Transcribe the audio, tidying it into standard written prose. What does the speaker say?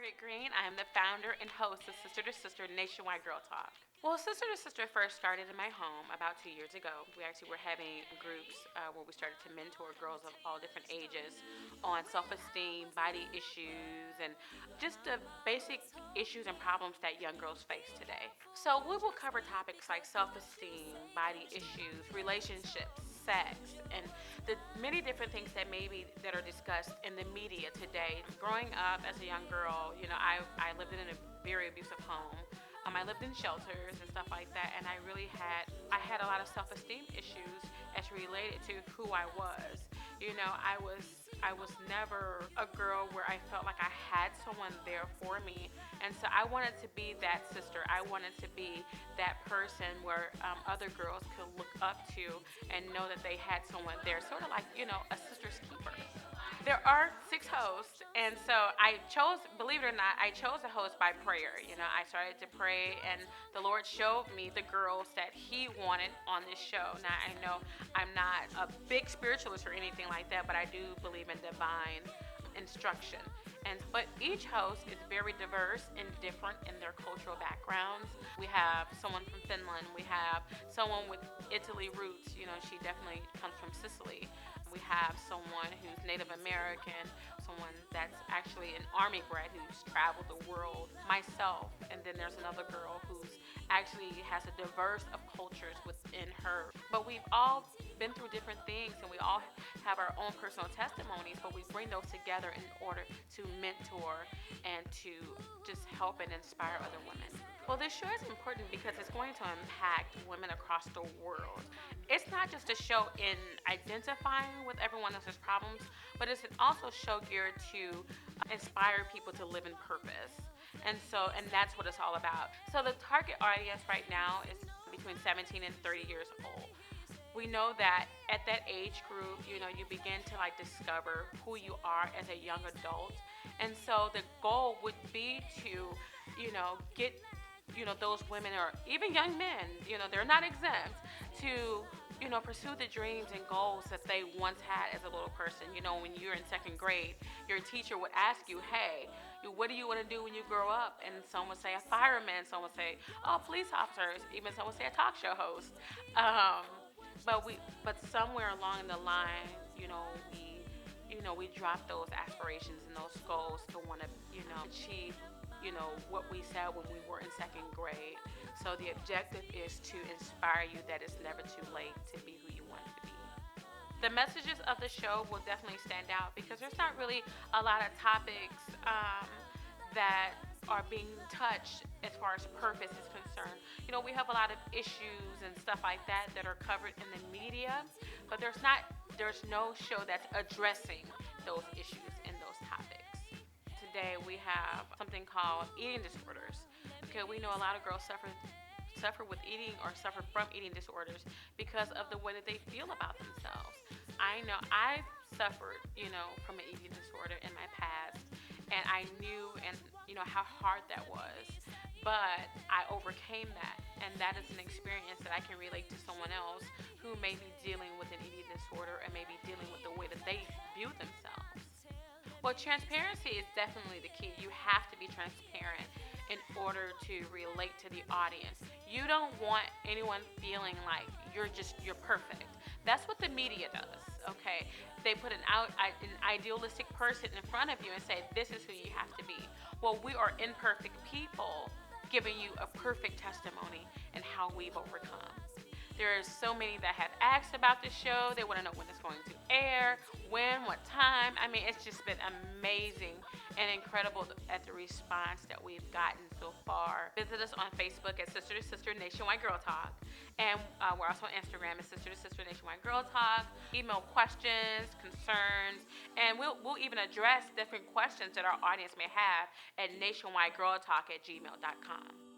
Margaret Green. I am the founder and host of Sister2Sister Nationwide Girl Talk. Well, Sister2Sister first started in my home about 2 years ago. We actually were having groups where we started to mentor girls of all different ages on self-esteem, body issues, and just the basic issues and problems that young girls face today. So we will cover topics like self-esteem, body issues, relationships, sex, and the many different things that are discussed in the media today. Growing up as a young girl, I lived in a very abusive home. I lived in shelters and stuff like that, and I had a lot of self-esteem issues as related to who I was. I was never a girl where I felt like I had someone there for me, and so I wanted to be that sister. I wanted to be that person where other girls could look up to and know that they had someone there, sort of like a sister's keeper. There are 6 hosts, and so believe it or not, I chose a host by prayer. I started to pray, and the Lord showed me the girls that He wanted on this show. Now, I know I'm not a big spiritualist or anything like that, but I do believe in divine instruction. But each host is very diverse and different in their cultural backgrounds. We have someone from Finland. We have someone with Italy roots. She definitely comes from Sicily. We have someone who's Native American, someone that's actually an Army brat who's traveled the world, myself, and then there's another girl who's actually has a diverse of cultures within her. But we've all been through different things, and we all have our own personal testimonies, but we bring those together in order to mentor and to just help and inspire other women. Well, this show is important because it's going to impact women across the world. It's not just a show in identifying with everyone else's problems, but it's also a show geared to inspire people to live in purpose. And that's what it's all about. So the target audience right now is between 17 and 30 years old. We know that at that age group, you begin to discover who you are as a young adult. And so the goal would be to, get those women or even young men, they're not exempt to, pursue the dreams and goals that they once had as a little person. When you're in second grade, your teacher would ask you, hey, what do you want to do when you grow up? And some would say a fireman, some would say, oh, police officers, even some would say a talk show host. But somewhere along the line, we drop those aspirations and those goals to want to, achieve, what we said when we were in second grade. So the objective is to inspire you that it's never too late to be who you want to be. The messages of the show will definitely stand out because there's not really a lot of topics that are being touched as far as purpose is concerned. We have a lot of issues and stuff like that are covered in the media, but there's no show that's addressing those issues and those topics. Today we have something called eating disorders. Okay, we know a lot of girls suffer with eating or suffer from eating disorders because of the way that they feel about themselves. I know I've suffered, from an eating disorder in my past, and I knew how hard that was, but I overcame that, and that is an experience that I can relate to someone else who may be dealing with an eating disorder and may be dealing with the way that they view themselves. Well, transparency is definitely the key. You have to be transparent in order to relate to the audience. You don't want anyone feeling like you're perfect. That's what the media does, okay? They put an idealistic person in front of you and say, this is who you have to be. Well, we are imperfect people giving you a perfect testimony in how we've overcome. There's so many that have asked about this show. They want to know when it's going to air, when, what time. I mean, it's just been amazing and incredible at the response that we've gotten so far. Visit us on Facebook at Sister2Sister Nationwide Girl Talk. And we're also on Instagram at Sister2Sister Nationwide Girl Talk. Email questions, concerns, and we'll even address different questions that our audience may have at nationwidegirltalk@gmail.com.